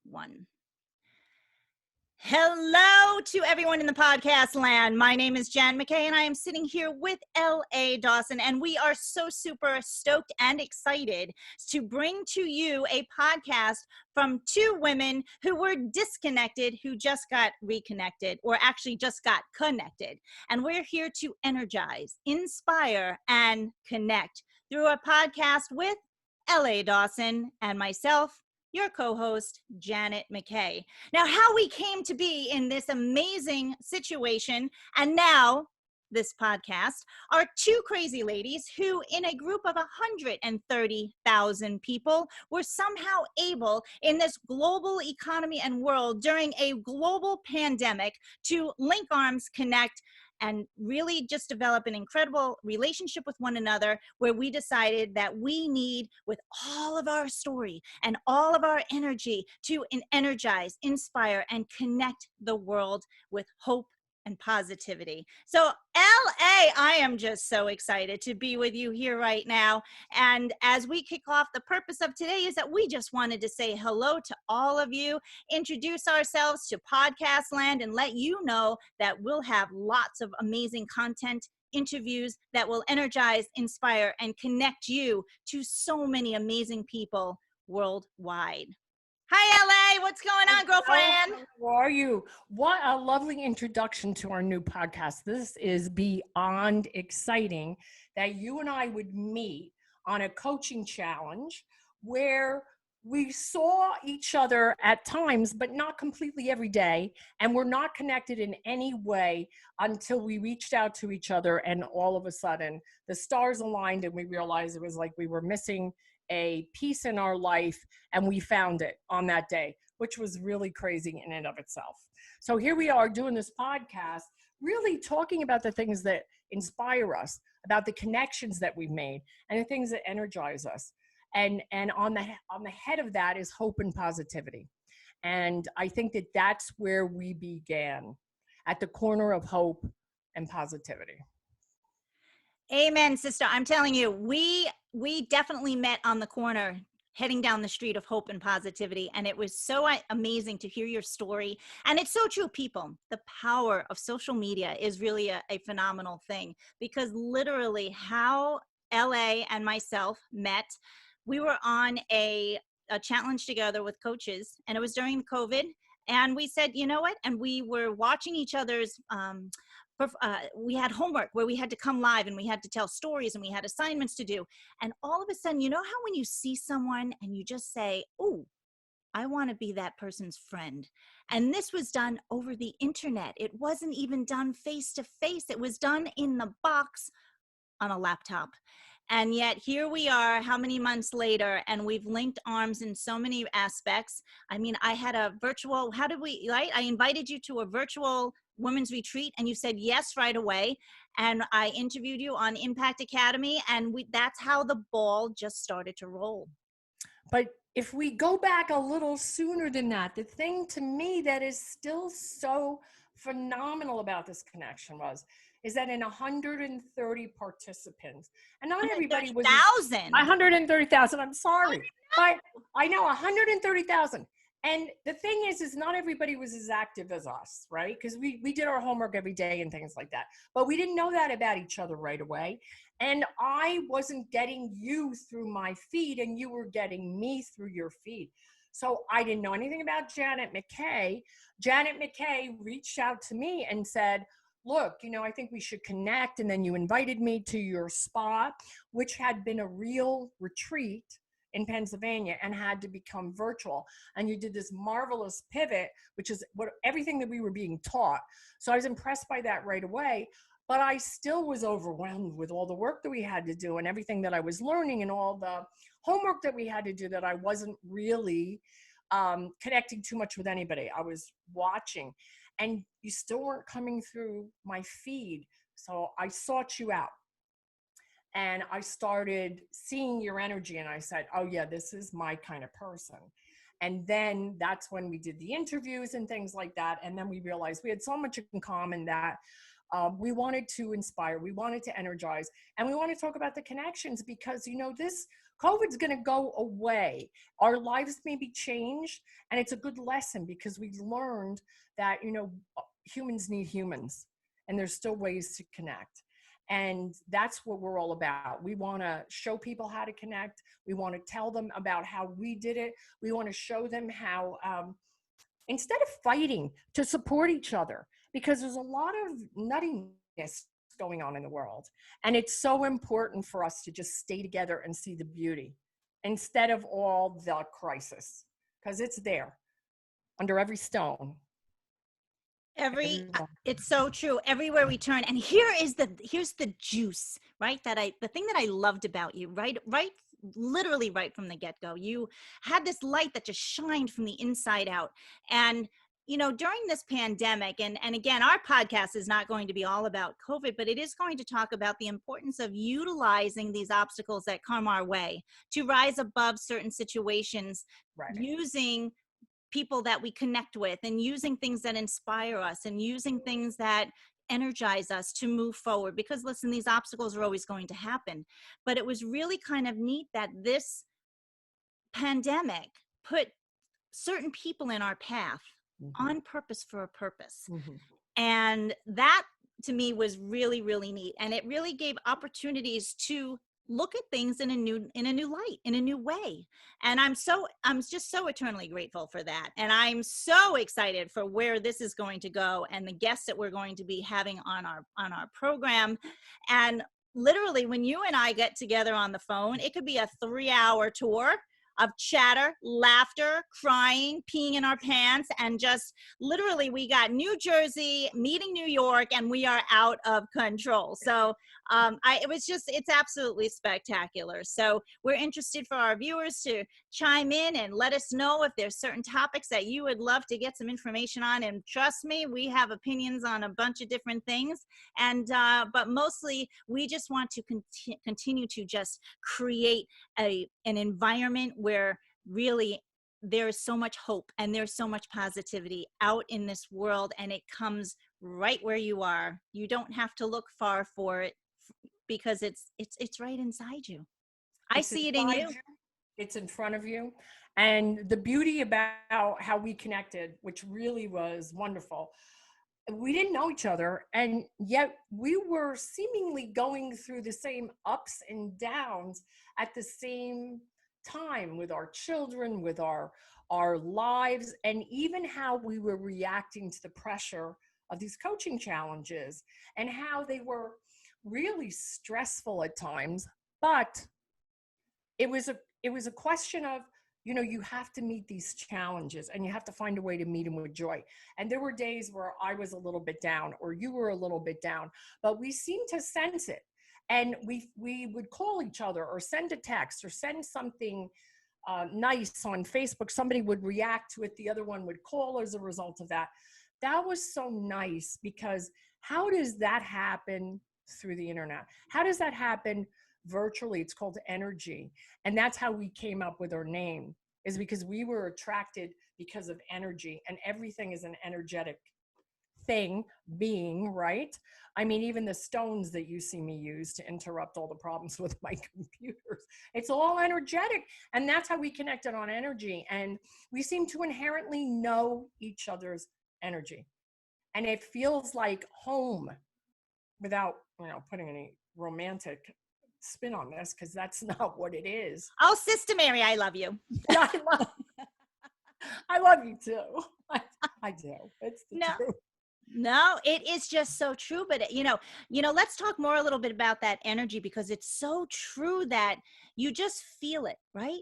One. Hello to everyone in the podcast land. My name is Jan Mackay, and I am sitting here with L.A. Dawson, and we are so super stoked and excited to bring to you a podcast from two women who were disconnected, who just got reconnected, or actually just got connected. And we're here to energize, inspire, and connect through a podcast with L.A. Dawson and myself, your co-host, Janet Mackay. Now, how we came to be in this amazing situation, and now this podcast, are two crazy ladies who, in a group of 130,000 people, were somehow able, in this global economy and world, during a global pandemic, to link arms, connect, and really just develop an incredible relationship with one another, where we decided that we need, with all of our story and all of our energy, to energize, inspire, and connect the world with hope and positivity. So LA, I am just so excited to be with you here right now. And as we kick off, the purpose of today is that we just wanted to say hello to all of you, introduce ourselves to podcast land, and let you know that we'll have lots of amazing content, interviews that will energize, inspire, and connect you to so many amazing people worldwide. Hi, LA. What's going on, girlfriend? How are you? What a lovely introduction to our new podcast. This is beyond exciting that you and I would meet on a coaching challenge where we saw each other at times, but not completely every day. And we're not connected in any way until we reached out to each other. And all of a sudden, the stars aligned and we realized it was like we were missing a piece in our life, and we found it on that day, which was really crazy in and of itself. So here we are doing this podcast, really talking about the things that inspire us, about the connections that we've made, and the things that energize us. And on the head of that is hope and positivity. And I think that that's where we began, at the corner of hope and positivity. Amen, sister. I'm telling you, we definitely met on the corner heading down the street of hope and positivity. And it was so amazing to hear your story. And it's so true, people. The power of social media is really a phenomenal thing, because literally how LA and myself met, we were on a challenge together with coaches, and it was during COVID. And we said, you know what? And we were watching each other's we had homework where we had to come live and we had to tell stories and we had assignments to do. And all of a sudden, you know how when you see someone and you just say, oh, I want to be that person's friend. And this was done over the internet. It wasn't even done face to face. It was done in the box on a laptop. And yet here we are, how many months later, and we've linked arms in so many aspects. I mean, I had a virtual, right? I invited you to a virtual women's retreat, and you said yes right away. And I interviewed you on Impact Academy, and that's how the ball just started to roll. But if we go back a little sooner than that, the thing to me that is still so phenomenal about this connection is that in 130 participants, and not everybody was 130,000. I'm sorry, but I know 130,000. And the thing is not everybody was as active as us, right? Because we did our homework every day and things like that. But we didn't know that about each other right away. And I wasn't getting you through my feed, and you were getting me through your feed. So I didn't know anything about Janet Mackay. Janet Mackay reached out to me and said, look, I think we should connect. And then you invited me to your spa, which had been a real retreat in Pennsylvania and had to become virtual. And you did this marvelous pivot, which is everything that we were being taught. So I was impressed by that right away, but I still was overwhelmed with all the work that we had to do and everything that I was learning and all the homework that we had to do, that I wasn't really connecting too much with anybody. I was watching, and you still weren't coming through my feed. So I sought you out. And I started seeing your energy, and I said, oh yeah, this is my kind of person. And then that's when we did the interviews and things like that. And then we realized we had so much in common that We wanted to inspire, we wanted to energize, and we want to talk about the connections because, this COVID's going to go away. Our lives may be changed, and it's a good lesson because we've learned that, humans need humans, and there's still ways to connect. And that's what we're all about. We want to show people how to connect. We want to tell them about how we did it. We want to show them how, instead of fighting, to support each other, because there's a lot of nuttiness going on in the world. And it's so important for us to just stay together and see the beauty instead of all the crisis, because it's there under every stone. It's so true everywhere we turn. And here's the juice, right? The thing that I loved about you, right, literally right from the get-go, you had this light that just shined from the inside out. And during this pandemic, and again, our podcast is not going to be all about COVID, but it is going to talk about the importance of utilizing these obstacles that come our way to rise above certain situations, Right. using people that we connect with and using things that inspire us and using things that energize us to move forward. Because listen, these obstacles are always going to happen. But it was really kind of neat that this pandemic put certain people in our path on purpose for a purpose. And that to me was really, really neat. And it really gave opportunities to look at things in a new light, in a new way. And I'm just so eternally grateful for that. And I'm so excited for where this is going to go and the guests that we're going to be having on our program. And literally, when you and I get together on the phone, it could be a 3-hour tour of chatter, laughter, crying, peeing in our pants, and just literally we got New Jersey meeting New York, and we are out of control. So it's absolutely spectacular. So we're interested for our viewers to chime in and let us know if there's certain topics that you would love to get some information on. And trust me, we have opinions on a bunch of different things. And but mostly we just want to continue to just create an environment where really there is so much hope and there's so much positivity out in this world, and it comes right where you are. You don't have to look far for it because it's right inside you. I see it in you. It's in front of you. And the beauty about how we connected, which really was wonderful, we didn't know each other, and yet we were seemingly going through the same ups and downs at the same time with our children, with our lives, and even how we were reacting to the pressure of these coaching challenges and how they were really stressful at times. But it was a question of, you have to meet these challenges and you have to find a way to meet them with joy. And there were days where I was a little bit down or you were a little bit down, but we seemed to sense it. And we would call each other or send a text or send something nice on Facebook. Somebody would react to it. The other one would call as a result of that. That was so nice, because how does that happen through the internet? How does that happen virtually? It's called energy. And that's how we came up with our name, is because we were attracted because of energy, and everything is an energetic being, right? I mean, even the stones that you see me use to interrupt all the problems with my computers, it's all energetic. And that's how we connected on energy. And we seem to inherently know each other's energy. And it feels like home, without, putting any romantic spin on this, because that's not what it is. Oh, Sister Mary, I love you. I love you too. I do. It's the truth. No, it is just so true. But let's talk more a little bit about that energy, because it's so true that you just feel it, right?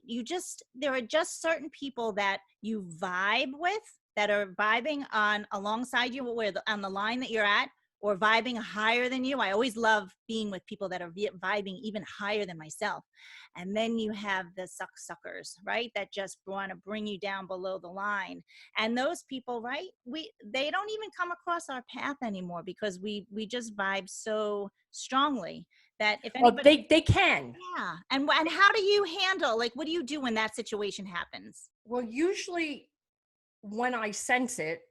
There are just certain people that you vibe with, that are vibing alongside you, on the line that you're at, or vibing higher than you. I always love being with people that are vibing even higher than myself. And then you have the suckers, right? That just want to bring you down below the line. And those people, right? They don't even come across our path anymore, because we just vibe so strongly that if anybody, they can. Yeah. And how do you handle, what do you do when that situation happens? Well, usually when I sense it,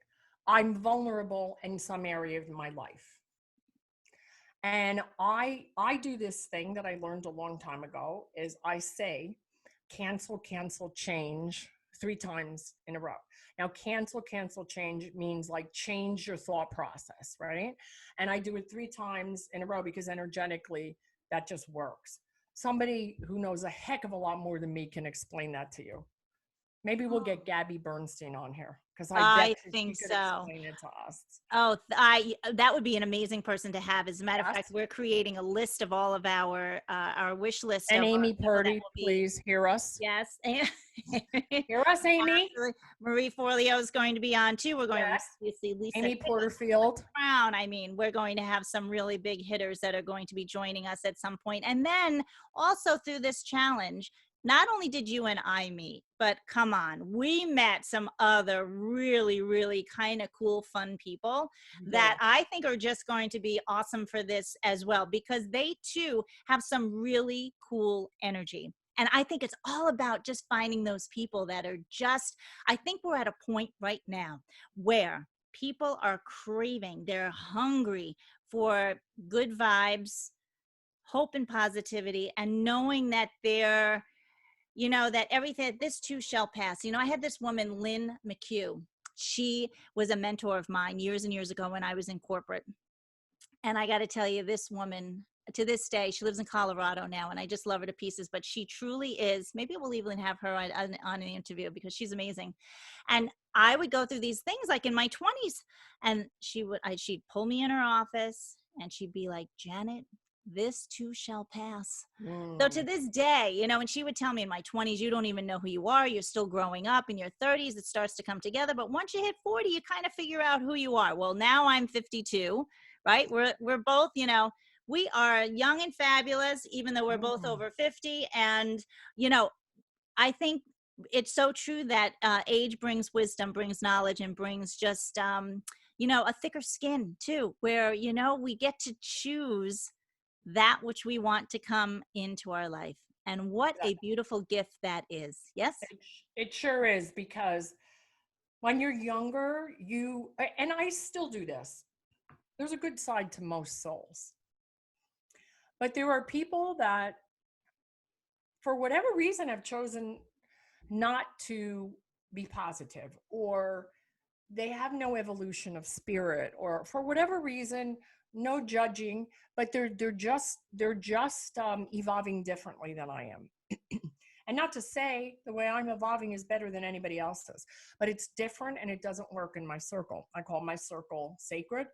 I'm vulnerable in some area of my life. And I do this thing that I learned a long time ago is I say cancel, cancel, change 3 times in a row. Now, cancel, cancel, change means like change your thought process, right? And I do it 3 times in a row because energetically that just works. Somebody who knows a heck of a lot more than me can explain that to you. Maybe we'll get Gabby Bernstein on here because I bet I she think could so. explain it to us. Oh, that would be an amazing person to have. As a matter of fact, Yes. we're creating a list of all of our wish list And of Amy people that Purdy, will be. please hear us. Yes. Hear us, Amy. Absolutely. Marie Forleo is going to be on too. We're going Yes. to see Lisa Amy Nicholas Porterfield. Brown. I mean, we're going to have some really big hitters that are going to be joining us at some point. And then also through this challenge, not only did you and I meet, but come on, we met some other really, really kind of cool, fun people that I think are just going to be awesome for this as well, because they too have some really cool energy. And I think it's all about just finding those people that are just, I think we're at a point right now where people are craving, they're hungry for good vibes, hope and positivity, and knowing that they're, that everything, this too shall pass. I had this woman, Lynn McHugh. She was a mentor of mine years and years ago when I was in corporate. And I got to tell you, this woman, to this day, she lives in Colorado now, and I just love her to pieces. But she truly is. Maybe we'll even have her on an interview because she's amazing. And I would go through these things like in my 20s, and she'd pull me in her office, and she'd be like, Janet, this too shall pass. So to this day, and she would tell me in my 20s, you don't even know who you are. You're still growing up. In your 30s, it starts to come together. But once you hit 40, you kind of figure out who you are. Well, now I'm 52, right? We're both, we are young and fabulous, even though we're both over 50. And, I think it's so true that age brings wisdom, brings knowledge, and brings just, a thicker skin too, where, we get to choose that which we want to come into our life. And what a beautiful gift that is. Yes? It sure is, because when you're younger, and I still do this, there's a good side to most souls. But there are people that, for whatever reason, have chosen not to be positive, or they have no evolution of spirit, or for whatever reason, no judging, but they're just evolving differently than I am. And not to say the way I'm evolving is better than anybody else's, but it's different and it doesn't work in my circle. I call my circle sacred.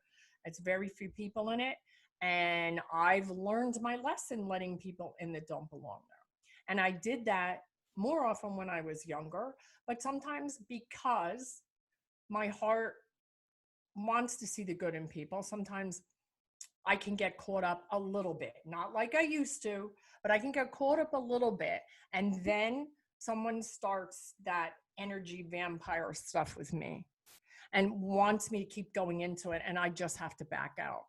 It's very few people in it. And I've learned my lesson letting people in that don't belong there. And I did that more often when I was younger, but sometimes because my heart wants to see the good in people, sometimes I can get caught up a little bit, not like I used to, but I can get caught up a little bit. And then someone starts that energy vampire stuff with me and wants me to keep going into it. And I just have to back out.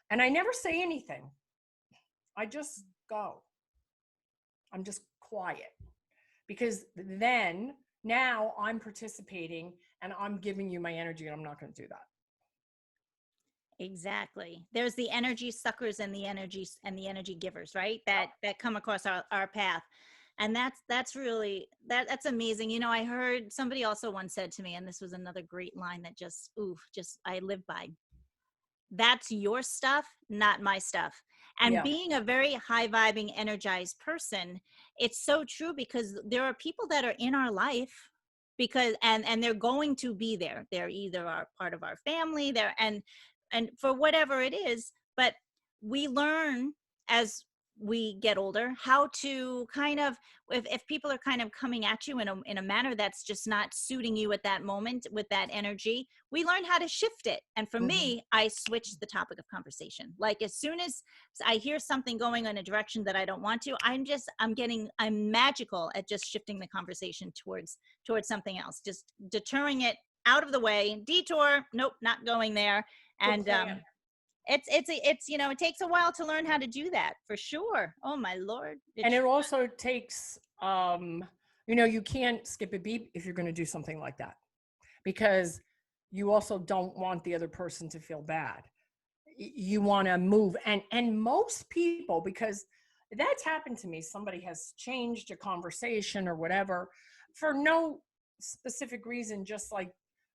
And I never say anything. I just go. I'm just quiet, because then now I'm participating and I'm giving you my energy, and I'm not going to do that. Exactly. There's the energy suckers and the energy givers, right? That come across our path. And that's really that's amazing. I heard somebody also once said to me, and this was another great line that just I live by. That's your stuff, not my stuff. And being a very high vibing, energized person, it's so true, because there are people that are in our life because and they're going to be there. They're either are part of our family, and for whatever it is, but we learn as we get older how to kind of, if people are kind of coming at you in a manner that's just not suiting you at that moment with that energy, we learn how to shift it. And for me, I switch the topic of conversation. Like as soon as I hear something going in a direction that I don't want to, I'm magical at just shifting the conversation towards something else, just deterring it out of the way. Detour, nope, not going there. And it takes a while to learn how to do that, for sure. Oh my Lord. And it also takes, you can't skip a beat if you're going to do something like that, because you also don't want the other person to feel bad. you want to move. And most people, because that's happened to me, somebody has changed a conversation or whatever for no specific reason, just like,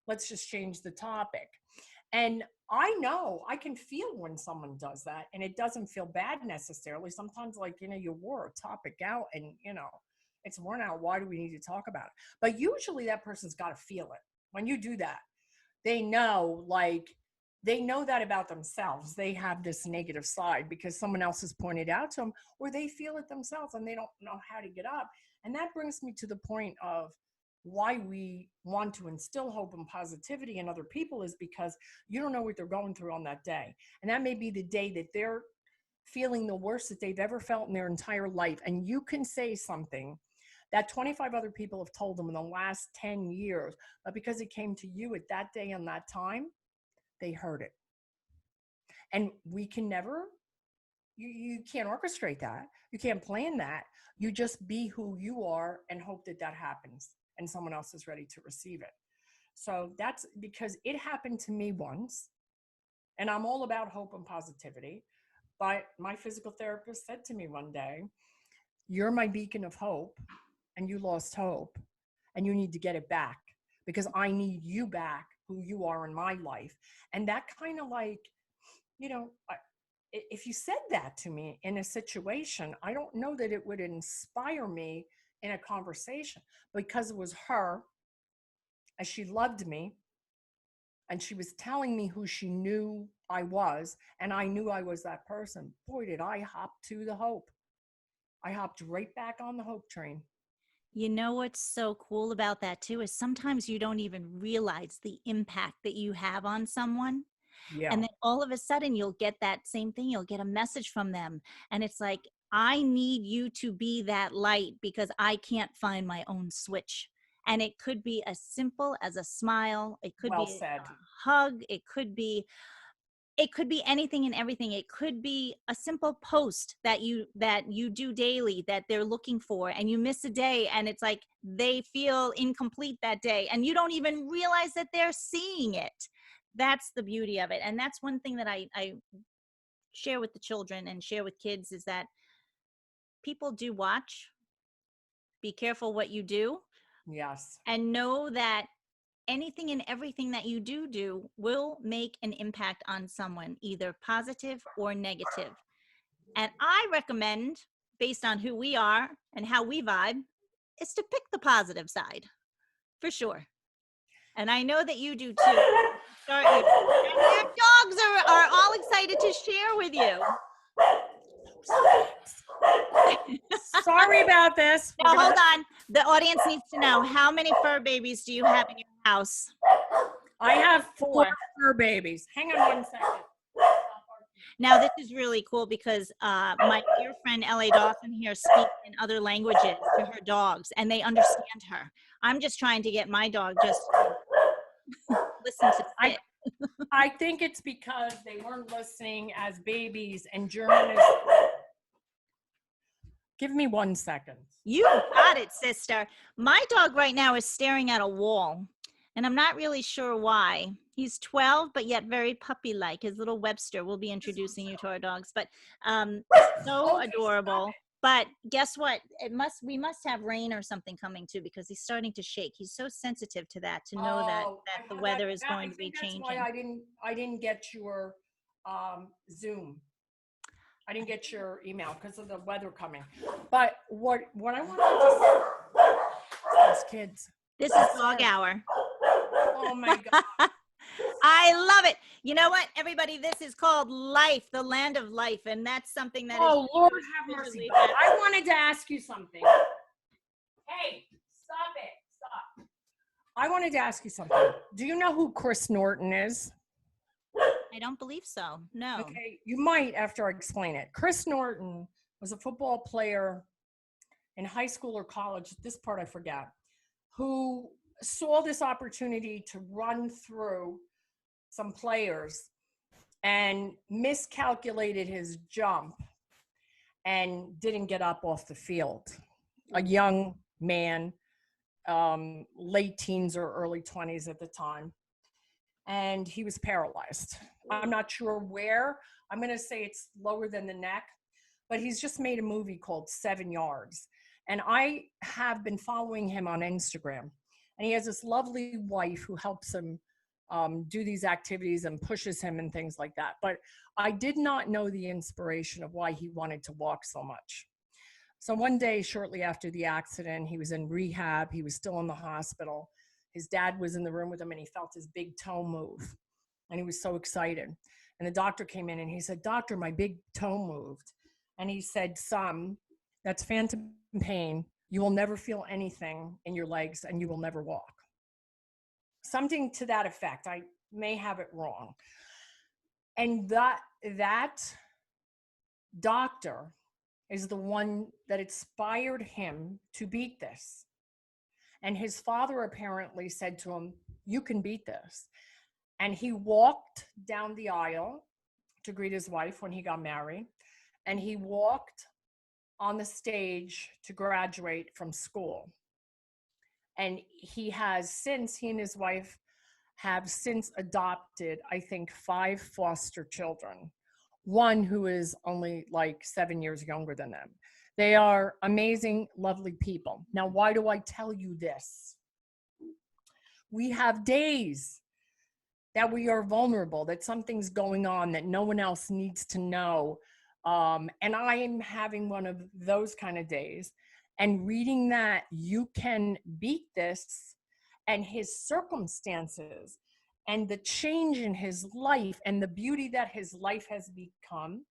let's just change the topic. And I know I can feel when someone does that, and it doesn't feel bad necessarily. Sometimes, like, you wore a topic out and, it's worn out. Why do we need to talk about it? But usually that person's got to feel it. When you do that, they know, they know that about themselves. They have this negative side because someone else has pointed out to them, or they feel it themselves and they don't know how to get up. And that brings me to the point of why we want to instill hope and positivity in other people, is because you don't know what they're going through on that day. And that may be the day that they're feeling the worst that they've ever felt in their entire life. And you can say something that 25 other people have told them in the last 10 years, but because it came to you at that day and that time, they heard it. And we can never, you can't orchestrate that. You can't plan that. You just be who you are and hope that that happens and someone else is ready to receive it. So that's because it happened to me once, and I'm all about hope and positivity. But my physical therapist said to me one day, "You're my beacon of hope, and you lost hope, and you need to get it back because I need you back, who you are in my life." And that kind of if you said that to me in a situation, I don't know that it would inspire me in a conversation, because it was her, as she loved me, and she was telling me who she knew I was, and I knew I was that person. Boy, did I hop to the hope. I hopped right back on the hope train. You know what's so cool about that too is sometimes you don't even realize the impact that you have on someone. Yeah. And then all of a sudden you'll get that same thing. You'll get a message from them. And it's like, I need you to be that light because I can't find my own switch. And it could be as simple as a smile. It could Well be said. a hug. It could be anything and everything. It could be a simple post that you do daily that they're looking for, and you miss a day and it's like they feel incomplete that day and you don't even realize that they're seeing it. That's the beauty of it. And that's one thing that I share with the children and share with kids, is that people do watch. Be careful what you do, Yes. and know that anything and everything that you do will make an impact on someone, either positive or negative. And I recommend, based on who we are and how we vibe, is to pick the positive side for sure. And I know that you do too. Start you. And your dogs are all excited to share with you. Sorry about this. Now, hold on. The audience needs to know, how many fur babies do you have in your house? I have 4 fur babies. Hang on one second. Now, this is really cool because my dear friend L.A. Dawson here speaks in other languages to her dogs, and they understand her. I'm just trying to get my dog just to listen to it. I think it's because they weren't listening as babies, and German is... Give me 1 second. You got it, sister. My dog right now is staring at a wall, and I'm not really sure why. He's 12, but yet very puppy-like. His little Webster. We'll be introducing you to our dogs, but so adorable. But guess what? We must have rain or something coming too, because he's starting to shake. He's so sensitive to that, to know that the weather is going to be changing. That's why I didn't get your Zoom. I didn't get your email because of the weather coming. But what I wanted to say, those kids. This is dog hour. Oh my God. I love it. You know what, everybody? This is called life, the land of life. And that's something that is Lord have mercy. I wanted to ask you something. Hey, stop it. Stop. I wanted to ask you something. Do you know who Chris Norton is? I don't believe so. No. Okay, you might after I explain it. Chris Norton was a football player in high school or college, this part I forgot, who saw this opportunity to run through some players and miscalculated his jump and didn't get up off the field. A young man, late teens or early 20s at the time. and he was paralyzed. I'm not sure where. I'm going to say it's lower than the neck, but he's just made a movie called 7 Yards. And I have been following him on Instagram. And he has this lovely wife who helps him do these activities and pushes him and things like that. But I did not know the inspiration of why he wanted to walk so much. So one day, shortly after the accident, he was in rehab. He was still in the hospital. His dad was in the room with him and he felt his big toe move. And he was so excited. And the doctor came in and he said, "Doctor, my big toe moved." And he said, "Son, that's phantom pain. You will never feel anything in your legs and you will never walk." Something to that effect. I may have it wrong. And that doctor is the one that inspired him to beat this. And his father apparently said to him, "You can beat this." And he walked down the aisle to greet his wife when he got married. And he walked on the stage to graduate from school. And he and his wife have since adopted, I think, 5 foster children, one who is only like 7 years younger than them. They are amazing, lovely people. Now, why do I tell you this? We have days that we are vulnerable, that something's going on that no one else needs to know. And I am having one of those kind of days. And reading that you can beat this and his circumstances and the change in his life and the beauty that his life has become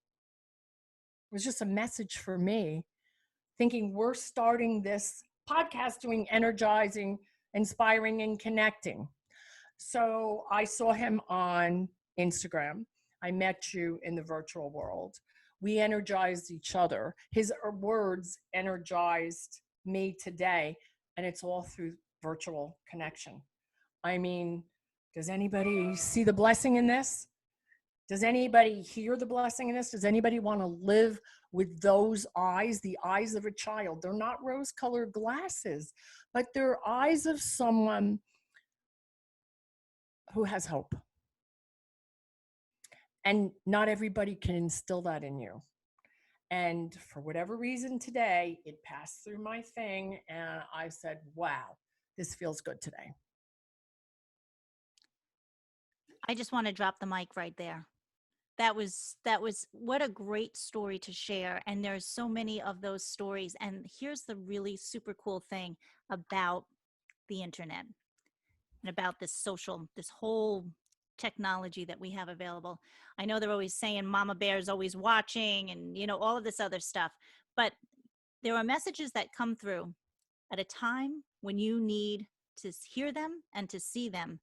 was just a message for me, thinking we're starting this podcast doing energizing, inspiring, and connecting. So I saw him on Instagram. I met you in the virtual world. We energized each other. His words energized me today, and it's all through virtual connection. I mean, does anybody see the blessing in this? Does anybody hear the blessing in this? Does anybody want to live with those eyes, the eyes of a child? They're not rose-colored glasses, but they're eyes of someone who has hope. And not everybody can instill that in you. And for whatever reason today, it passed through my thing and I said, wow, this feels good today. I just want to drop the mic right there. That was what a great story to share. And there's so many of those stories. And here's the really super cool thing about the internet and about this whole technology that we have available. I know they're always saying Mama Bear's always watching and, all of this other stuff, but there are messages that come through at a time when you need to hear them and to see them.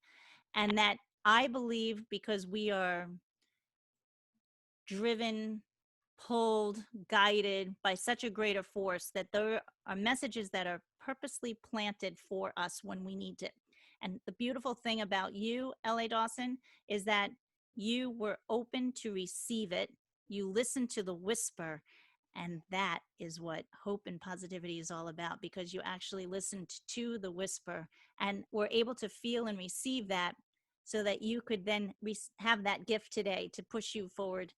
And that I believe, because we are driven, pulled, guided by such a greater force, that there are messages that are purposely planted for us when we need it. And the beautiful thing about you, L.A. Dawson, is that you were open to receive it. You listened to the whisper. And that is what hope and positivity is all about, because you actually listened to the whisper and were able to feel and receive that, so that you could then have that gift today to push you forward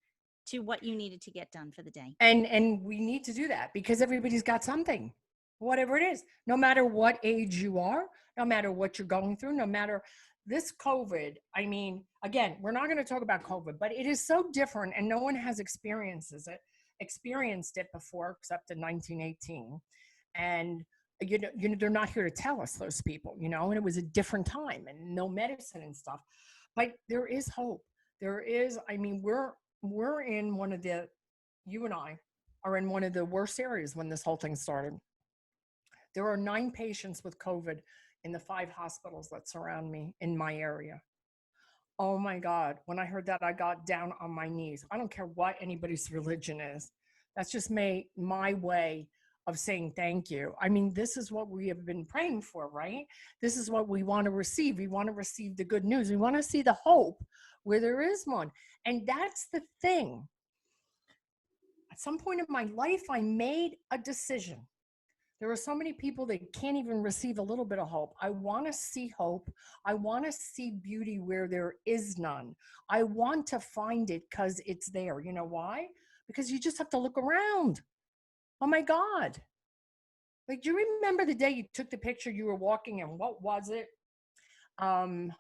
to what you needed to get done for the day. And we need to do that because everybody's got something, whatever it is, no matter what age you are, no matter what you're going through, no matter this COVID. I mean, again, we're not going to talk about COVID, but it is so different and no one has experienced it before except in 1918. And they're not here to tell us, those people, and it was a different time and no medicine and stuff. But there is hope. There is, I mean, we're in one of the, you and I are in one of the worst areas when this whole thing started. There are 9 patients with COVID in the 5 hospitals that surround me in my area. Oh my God. When I heard that, I got down on my knees. I don't care what anybody's religion is. That's just my way of saying thank you. I mean, this is what we have been praying for, right? This is what we want to receive. We want to receive the good news. We want to see the hope where there is one. And that's the thing. At some point in my life, I made a decision There are so many people that can't even receive a little bit of hope. I want to see hope. I want to see beauty where there is none. I want to find it because it's there. You know why? Because you just have to look around. Oh my God. Like, do you remember the day you took the picture? You were walking, and what was it? Um,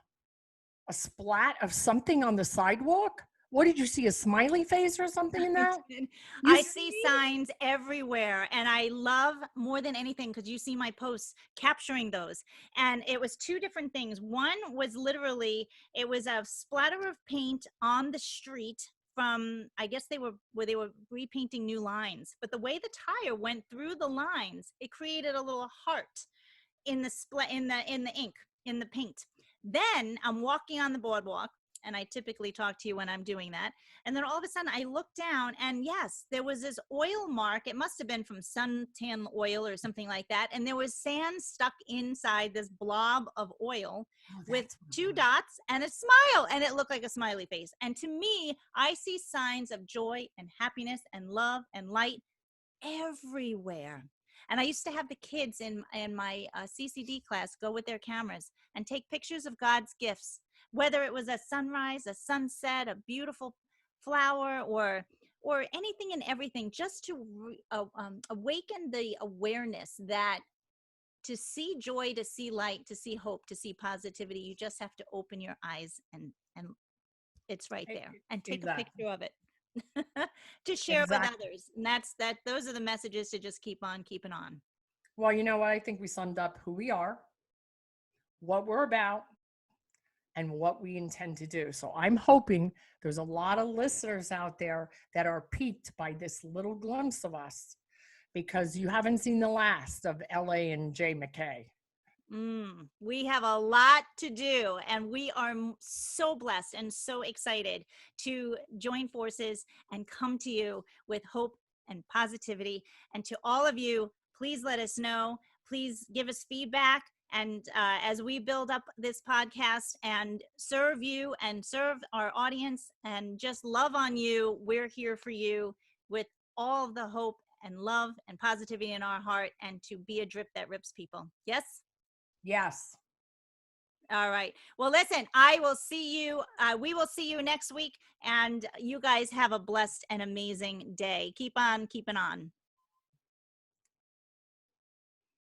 a splat of something on the sidewalk? What did you see? A smiley face or something in that? You I see see? signs everywhere, and I love more than anything because you see my posts capturing those. And it was two different things. One was literally, it was a splatter of paint on the street from, I guess they were where they were repainting new lines, but the way the tire went through the lines, it created a little heart in the in the ink, in the paint. Then I'm walking on the boardwalk, and I typically talk to you when I'm doing that. And then all of a sudden I look down, and yes, there was this oil mark. It must have been from suntan oil or something like that. And there was sand stuck inside this blob of oil Oh, with that's what it two was. dots and a smile, and it looked like a smiley face. And to me, I see signs of joy and happiness and love and light everywhere. And I used to have the kids in my CCD class go with their cameras and take pictures of God's gifts, whether it was a sunrise, a sunset, a beautiful flower, or anything and everything, just to awaken the awareness that to see joy, to see light, to see hope, to see positivity, you just have to open your eyes, and it's right there, and take a Exactly. picture of it to share with Exactly. others. And those are the messages to just keep on keeping on. Well, you know what? I think we summed up who we are, what we're about, and what we intend to do. So I'm hoping there's a lot of listeners out there that are piqued by this little glimpse of us, because you haven't seen the last of LA and J. Mackay. We have a lot to do, and we are so blessed and so excited to join forces and come to you with hope and positivity. And to all of you, please let us know. Please give us feedback. And as we build up this podcast and serve you and serve our audience and just love on you, we're here for you with all of the hope and love and positivity in our heart, and to be a drip that rips people. Yes? Yes. All right. Well, listen, I will see you. We will see you next week. And you guys have a blessed and amazing day. Keep on keeping on.